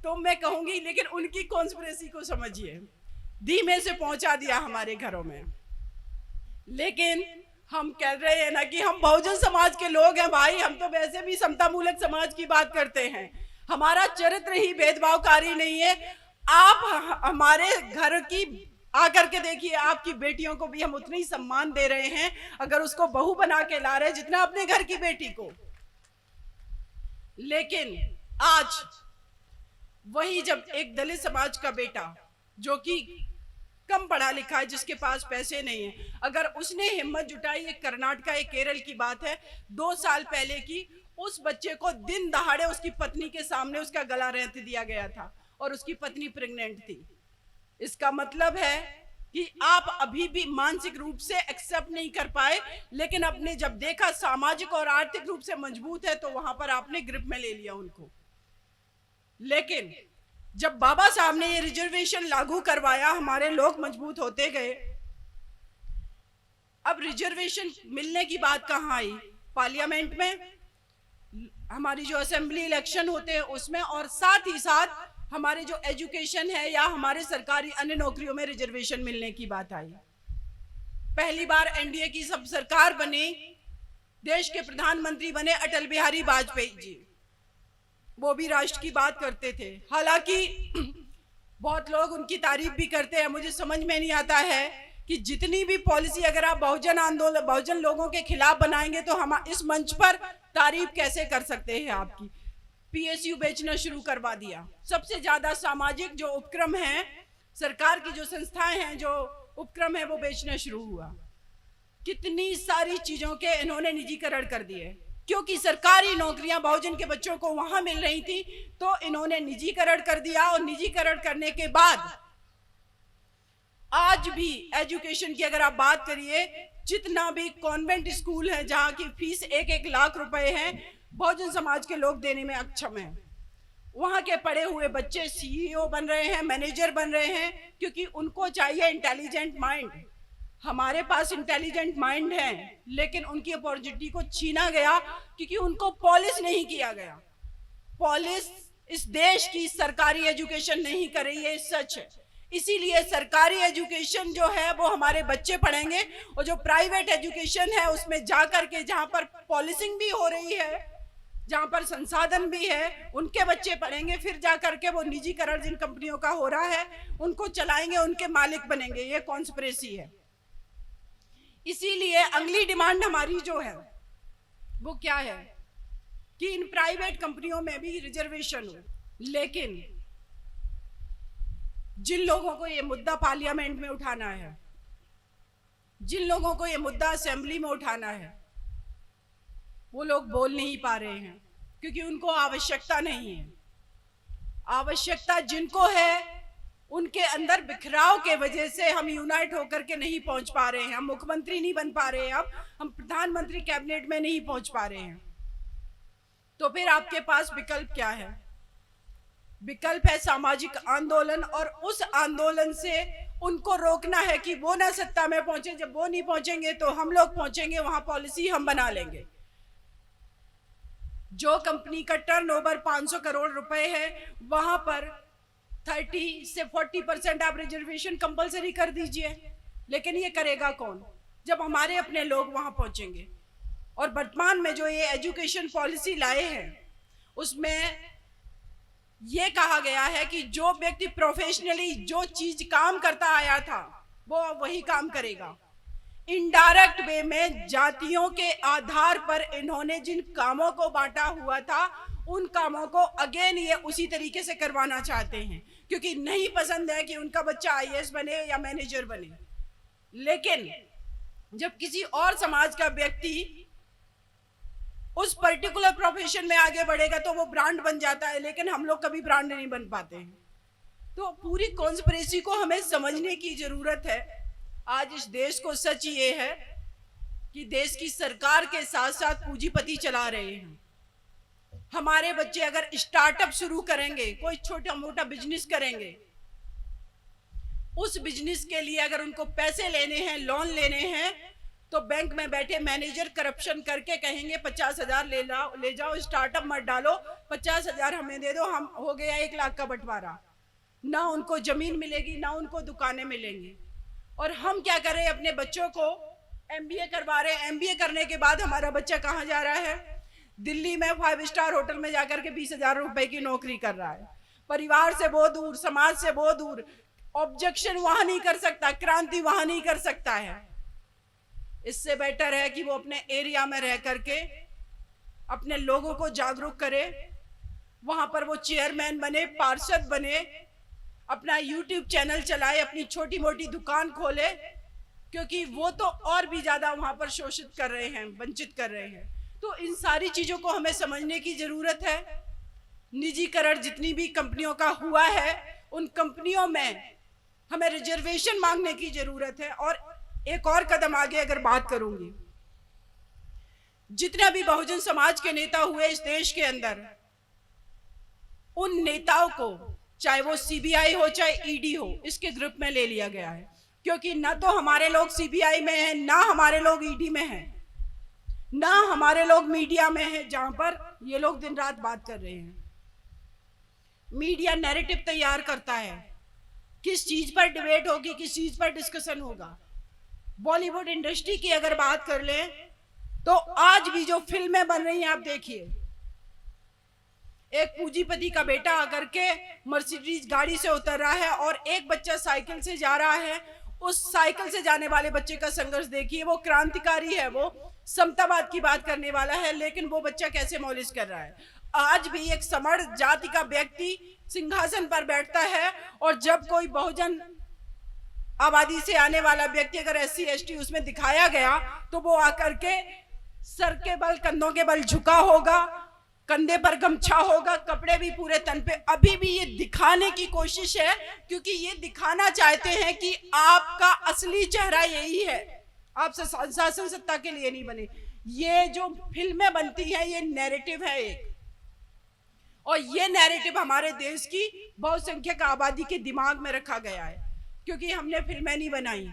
तो मैं कहूंगी, लेकिन उनकी कॉन्स्पिरेसी को समझिए, धीमे से पहुंचा दिया हमारे घरों में। लेकिन हम कह रहे हैं ना कि हम बहुजन समाज के लोग हैं भाई, हम तो वैसे भी समता मूलक समाज की बात करते हैं। हमारा चरित्र ही भेदभावकारी नहीं है। आप हमारे घर की आकर के देखिए, आपकी बेटियों को भी हम उतना ही सम्मान दे रहे हैं, अगर उसको बहू बना के ला रहे हैं, जितना अपने घर की बेटी को। लेकिन आज वही जब एक दलित समाज का बेटा, जो कि कम पढ़ा लिखा है, जिसके पास पैसे नहीं है, अगर उसने हिम्मत जुटाई, एक कर्नाटका एक केरल की बात है 2 साल पहले की, उस बच्चे को दिन दहाड़े उसकी पत्नी के सामने उसका गला रेत दिया गया था, और उसकी पत्नी प्रेग्नेंट थी। इसका मतलब है कि आप अभी भी मानसिक रूप से एक्सेप्ट नहीं कर पाए, लेकिन आपने जब देखा सामाजिक और आर्थिक रूप से मजबूत है, तो वहां पर आपने ग्रिप में ले लिया उनको। लेकिन जब बाबा साहब ने ये रिजर्वेशन लागू करवाया, हमारे लोग मजबूत होते गए। अब रिजर्वेशन मिलने की बात कहाँ आई? पार्लियामेंट में, हमारी जो असेंबली इलेक्शन होते हैं उसमें, और साथ ही साथ हमारे जो एजुकेशन है या हमारे सरकारी अन्य नौकरियों में रिजर्वेशन मिलने की बात आई। पहली बार एनडीए की सब सरकार बनी, देश के प्रधानमंत्री बने अटल बिहारी वाजपेयी जी। वो भी राष्ट्र की बात करते थे। हालांकि बहुत लोग उनकी तारीफ भी करते हैं। मुझे समझ में नहीं आता है कि जितनी भी पॉलिसी अगर आप बहुजन लोगों के खिलाफ बनाएंगे, तो हम इस मंच पर तारीफ कैसे कर सकते हैं आपकी? पीएसयू बेचना शुरू करवा दिया। सबसे ज्यादा सामाजिक जो उपक्रम है, सरकार की जो संस्थाएं हैं, जो उपक्रम है, वो बेचना शुरू हुआ। कितनी सारी चीजों के इन्होंने निजीकरण कर दिए, क्योंकि सरकारी नौकरियां बहुजन के बच्चों को वहां मिल रही थी, तो इन्होंने निजीकरण कर दिया। और निजीकरण करने के बाद आज भी एजुकेशन की अगर आप बात करिए, जितना भी कॉन्वेंट स्कूल है जहां की फीस 1-1 लाख रुपए है, बहुजन समाज के लोग देने में अक्षम हैं। वहां के पढ़े हुए बच्चे सीईओ बन रहे हैं, मैनेजर बन रहे हैं, क्योंकि उनको चाहिए इंटेलिजेंट माइंड। हमारे पास इंटेलिजेंट माइंड है, लेकिन उनकी अपॉर्चुनिटी को छीना गया क्योंकि उनको पॉलिश नहीं किया गया। पॉलिश इस देश की सरकारी एजुकेशन नहीं कर रही है, सच है। इसीलिए सरकारी एजुकेशन जो है वो हमारे बच्चे पढ़ेंगे, और जो प्राइवेट एजुकेशन है उसमें जाकर के जहां पर पॉलिसिंग भी हो रही है, जहां पर संसाधन भी है, उनके बच्चे पढ़ेंगे। फिर जाकर के वो निजीकरण जिन कंपनियों का हो रहा है उनको चलाएंगे, उनके मालिक बनेंगे। ये कॉन्स्पिरेसी है। इसीलिए अगली डिमांड हमारी जो है वो क्या है कि इन प्राइवेट कंपनियों में भी रिजर्वेशन हो। लेकिन जिन लोगों को ये मुद्दा पार्लियामेंट में उठाना है, जिन लोगों को ये मुद्दा असेंबली में उठाना है, वो लोग बोल नहीं पा रहे हैं क्योंकि उनको आवश्यकता नहीं है। आवश्यकता जिनको है उनके अंदर बिखराव के वजह से हम यूनाइट होकर के नहीं पहुंच पा रहे हैं। हम मुख्यमंत्री नहीं बन पा रहे हैं, हम प्रधानमंत्री कैबिनेट में नहीं पहुंच पा रहे हैं। तो फिर आपके पास विकल्प क्या है? विकल्प है सामाजिक आंदोलन, और उस आंदोलन से उनको रोकना है कि वो ना सत्ता में पहुंचे। जब वो नहीं पहुंचेंगे तो हम लोग पहुंचेंगे, वहां पॉलिसी हम बना लेंगे। जो कंपनी का टर्नओवर 500 करोड़ रुपए है, वहां पर 30 से 40% आप रिजर्वेशन कंपलसरी कर दीजिए। लेकिन ये करेगा कौन जब हमारे अपने लोग वहां पहुंचेंगे? और वर्तमान में जो ये एजुकेशन पॉलिसी लाए हैं उसमें ये कहा गया है कि जो व्यक्ति प्रोफेशनली जो चीज काम करता आया था वो वही काम करेगा। इनडायरेक्ट वे में जातियों के आधार पर इन्होंने जिन कामों को बांटा हुआ था उन कामों को अगेन ये उसी तरीके से करवाना चाहते हैं, क्योंकि नहीं पसंद है कि उनका बच्चा आईएएस बने या मैनेजर बने। लेकिन जब किसी और समाज का व्यक्ति उस पर्टिकुलर प्रोफेशन में आगे बढ़ेगा तो वो ब्रांड बन जाता है, लेकिन हम लोग कभी ब्रांड नहीं बन पाते हैं। तो पूरी कॉन्स्पिरेसी को हमें समझने की जरूरत है। आज इस देश को सच ये है कि देश की सरकार के साथ साथ पूंजीपति चला रहे हैं। हमारे बच्चे अगर स्टार्टअप शुरू करेंगे, कोई छोटा मोटा बिजनेस करेंगे, उस बिजनेस के लिए अगर उनको पैसे लेने हैं, लोन लेने हैं, तो बैंक में बैठे मैनेजर करप्शन करके कहेंगे 50,000 ले जाओ, स्टार्टअप मत डालो, 50,000 हमें दे दो, हम हो गया 1 लाख का बंटवारा। ना उनको जमीन मिलेगी, ना उनको दुकानें मिलेंगी। और हम क्या करें, अपने बच्चों को एमबीए करवा रहे हैं। एमबीए करने के बाद हमारा बच्चा कहाँ जा रहा है? दिल्ली में 5 स्टार होटल में जाकर के 20,000 रुपए की नौकरी कर रहा है। परिवार से बहुत दूर, समाज से बहुत दूर। ऑब्जेक्शन वहां नहीं कर सकता, क्रांति वहां नहीं कर सकता है। इससे बेटर है कि वो अपने एरिया में रह करके अपने लोगों को जागरूक करे, वहां पर वो चेयरमैन बने, पार्षद बने, अपना यूट्यूब चैनल चलाए, अपनी छोटी मोटी दुकान खोले, क्योंकि वो तो और भी ज्यादा वहां पर शोषित कर रहे हैं, वंचित कर रहे हैं। तो इन सारी चीजों को हमें समझने की जरूरत है। निजीकरण जितनी भी कंपनियों का हुआ है, उन कंपनियों में हमें रिजर्वेशन मांगने की जरूरत है। और एक और कदम आगे अगर बात करूंगी, जितने भी बहुजन समाज के नेता हुए इस देश के अंदर, उन नेताओं को चाहे वो सीबीआई हो चाहे ईडी हो, इसके ग्रुप में ले लिया गया है। क्योंकि ना तो हमारे लोग सीबीआई में हैं, ना हमारे लोग ईडी में हैं, ना हमारे लोग मीडिया में हैं, जहां पर ये लोग दिन रात बात कर रहे हैं। मीडिया नैरेटिव तैयार करता है, किस चीज पर डिबेट होगी, किस चीज पर डिस्कशन होगा। बॉलीवुड इंडस्ट्री की अगर बात कर लें तो आज भी जो फिल्में बन रही हैं, आप देखिए, एक पूंजीपति का बेटा आकर के मर्सिडीज गाड़ी से उतर रहा है और एक बच्चा साइकिल से जा रहा है। उस साइकिल से जाने वाले बच्चे का संघर्ष देखिए। वो क्रांतिकारी है, वो समतावाद की बात करने वाला है, लेकिन वो बच्चा कैसे मौलिश कर रहा है। आज भी एक समर्थ जाति का व्यक्ति सिंहासन पर बैठता है, और जब कोई बहुजन आबादी से आने वाला व्यक्ति अगर SC ST उसमें दिखाया गया तो वो आकर के सर के बल, कंधों के बल झुका होगा, कंधे पर गमछा होगा, कपड़े भी पूरे तन पे। अभी भी ये दिखाने की कोशिश है, क्योंकि ये दिखाना चाहते हैं कि आपका असली चेहरा यही है, आप शासन सत्ता के लिए नहीं बने। ये जो फिल्में बनती हैं ये नैरेटिव है एक, और ये नैरेटिव हमारे देश की बहुसंख्यक आबादी के दिमाग में रखा गया है, क्योंकि हमने फिल्में नहीं बनाई।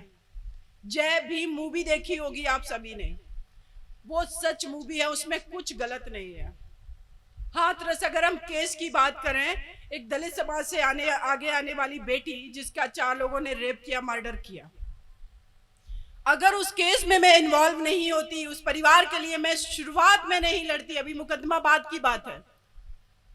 जय भीम मूवी देखी होगी आप सभी ने, वो सच मूवी है, उसमें कुछ गलत नहीं है। हाथरस अगर हम केस की बात करें, एक दलित समाज से आगे आने वाली बेटी जिसका 4 लोगों ने रेप किया, मर्डर किया, अगर उस केस में मैं इन्वॉल्व नहीं होती, उस परिवार के लिए मैं शुरुआत में नहीं लड़ती, अभी मुकदमा बाद की बात है,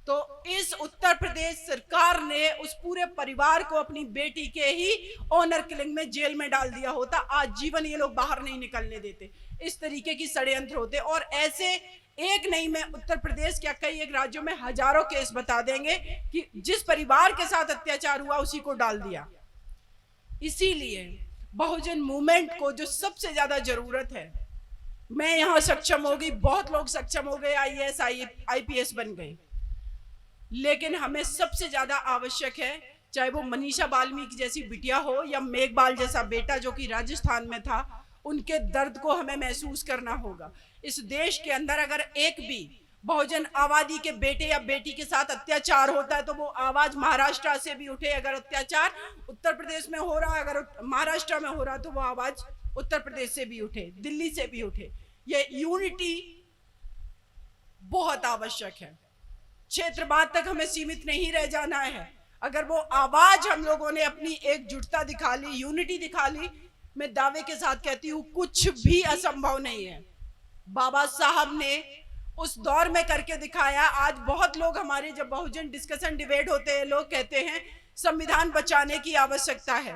तो इस उत्तर प्रदेश सरकार ने उस पूरे परिवार को अपनी बेटी के ही ऑनर किलिंग में जेल में डाल दिया होता। आज जीवन ये लोग बाहर नहीं निकलने देते। इस तरीके की षड्यंत्र होते, और ऐसे एक नहीं, मैं उत्तर प्रदेश क्या कई एक राज्यों में हजारों केस बता देंगे कि जिस परिवार के साथ अत्याचार हुआ उसी को डाल दिया। इसीलिए बहुजन मूवमेंट को जो सबसे ज्यादा जरूरत है, मैं यहां सक्षम हो गई, बहुत लोग सक्षम हो गए, IAS IPS बन गए, लेकिन हमें सबसे ज्यादा आवश्यक है, चाहे वो मनीषा वाल्मीकि जैसी बिटिया हो या मेघबाल जैसा बेटा जो कि राजस्थान में था, उनके दर्द को हमें महसूस करना होगा। इस देश के अंदर अगर एक भी बहुजन आबादी के बेटे या बेटी के साथ अत्याचार होता है तो वो आवाज महाराष्ट्र से भी उठे। अगर अत्याचार उत्तर प्रदेश में हो रहा है, अगर महाराष्ट्र में हो रहा है, तो वो आवाज उत्तर प्रदेश से भी उठे, दिल्ली से भी उठे। ये यूनिटी बहुत आवश्यक है। क्षेत्रवाद तक हमें सीमित नहीं रह जाना है। अगर वो आवाज हम लोगों ने अपनी एकजुटता दिखा ली, यूनिटी दिखा ली, मैं दावे के साथ कहती हूँ कुछ भी असंभव नहीं है। बाबा साहब ने उस दौर में करके दिखाया। आज बहुत लोग हमारे जब बहुजन डिस्कशन डिबेट होते हैं, लोग कहते हैं संविधान बचाने की आवश्यकता है।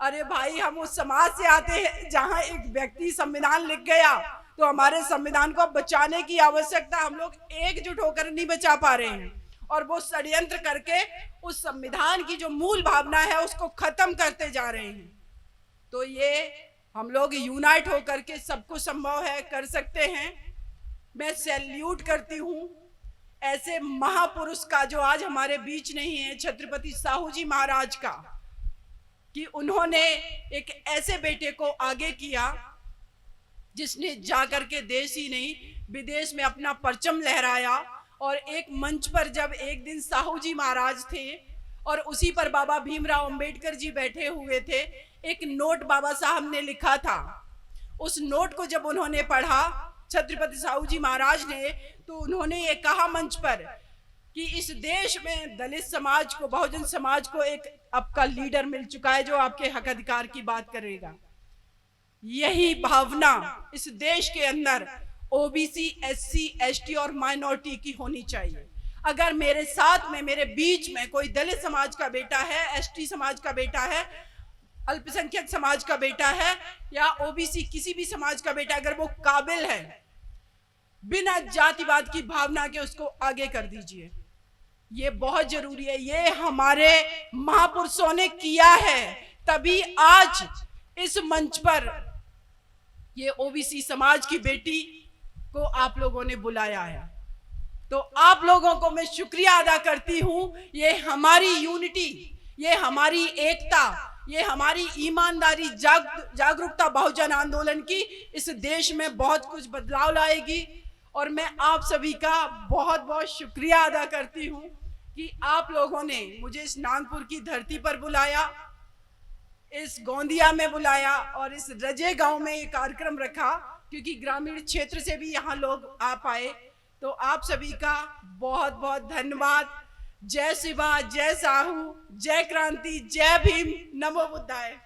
अरे भाई, हम उस समाज से आते हैं जहां एक व्यक्ति संविधान लिख गया तो हमारे संविधान को बचाने की आवश्यकता, हम लोग एकजुट होकर नहीं बचा पा रहे हैं, और वो षड्यंत्र करके उस संविधान की जो मूल भावना है उसको खत्म करते जा रहे हैं। तो ये हम लोग यूनाइट होकर के सब कुछ संभव है, कर सकते हैं। मैं सैल्यूट करती हूँ ऐसे महापुरुष का जो आज हमारे बीच नहीं है, छत्रपति साहू जी महाराज का, कि उन्होंने एक ऐसे बेटे को आगे किया जिसने जाकर के देश ही नहीं विदेश में अपना परचम लहराया। और एक मंच पर जब एक दिन साहू जी महाराज थे और उसी पर बाबा भीमराव अंबेडकर जी बैठे हुए थे, एक नोट बाबा साहब ने लिखा था। उस नोट को जब उन्होंने पढ़ा, छत्रपति साहू जी महाराज ने, तो उन्होंने ये कहा मंच पर कि इस देश में दलित समाज को, बहुजन समाज को एक आपका लीडर मिल चुका है जो आपके हक अधिकार की बात करेगा। यही भावना इस देश के अंदर OBC, SC, ST और माइनॉरिटी की होनी चाहिए। अगर मेरे साथ में, मेरे बीच में कोई दलित समाज का बेटा है, ST समाज का बेटा है, अल्पसंख्यक समाज का बेटा है, या OBC किसी भी समाज का बेटा, अगर वो काबिल है, बिना जातिवाद की भावना के उसको आगे कर दीजिए। ये बहुत जरूरी है। ये हमारे महापुरुषों ने किया है, तभी आज इस मंच पर ये OBC समाज की बेटी को आप लोगों ने बुलाया है। तो आप लोगों को मैं शुक्रिया अदा करती हूं। ये हमारी यूनिटी, ये हमारी एकता, ये हमारी ईमानदारी, जागरूकता बहुजन आंदोलन की इस देश में बहुत कुछ बदलाव लाएगी। और मैं आप सभी का बहुत बहुत शुक्रिया अदा करती हूं कि आप लोगों ने मुझे इस नागपुर की धरती पर बुलाया, इस गोंदिया में बुलाया और इस रजे गांव में ये कार्यक्रम रखा, क्योंकि ग्रामीण क्षेत्र से भी यहाँ लोग आ पाए। तो आप सभी का बहुत बहुत धन्यवाद। जय शिवा, जय साहू, जय क्रांति, जय भीम, नमो बुद्धाय।